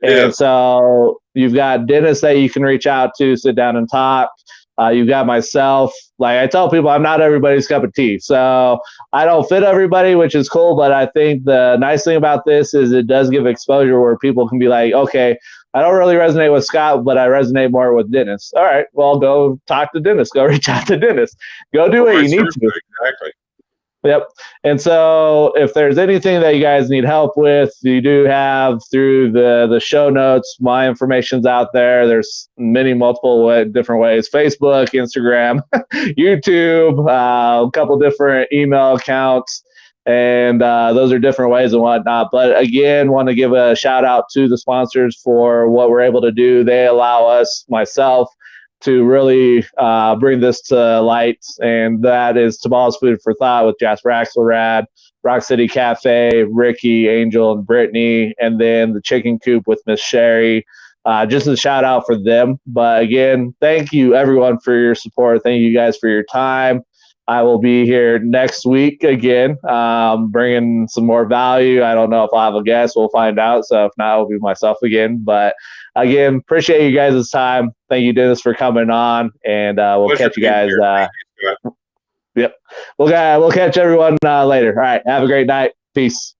And so you've got Dennis that you can reach out to, sit down and talk. You've got myself. Like I tell people, I'm not everybody's cup of tea. So I don't fit everybody, which is cool. But I think the nice thing about this is it does give exposure where people can be like, okay, I don't really resonate with Scott, but I resonate more with Dennis. All right, well, go talk to Dennis. Go reach out to Dennis. Go do what you need to. Exactly. Yep. And so if there's anything that you guys need help with, you do have through the show notes, my information's out there. There's multiple different ways: Facebook, Instagram, YouTube, a couple different email accounts. And those are different ways and whatnot. But again, want to give a shout out to the sponsors for what we're able to do. They allow us, myself, to really bring this to light, and that is Tomorrow's Food for Thought with Jasper Axelrad, Rock City Cafe, Ricky, Angel, and Brittany, and then the Chicken Coop with Miss Sherry. Just a shout out for them. But again, thank you everyone for your support. Thank you guys for your time. I will be here next week again, bringing some more value. I don't know if I'll have a guest. We'll find out. So if not, it'll be myself again. But again, appreciate you guys' time. Thank you, Dennis, for coming on. And we'll catch you guys. Yep. We'll catch everyone later. All right. Have a great night. Peace.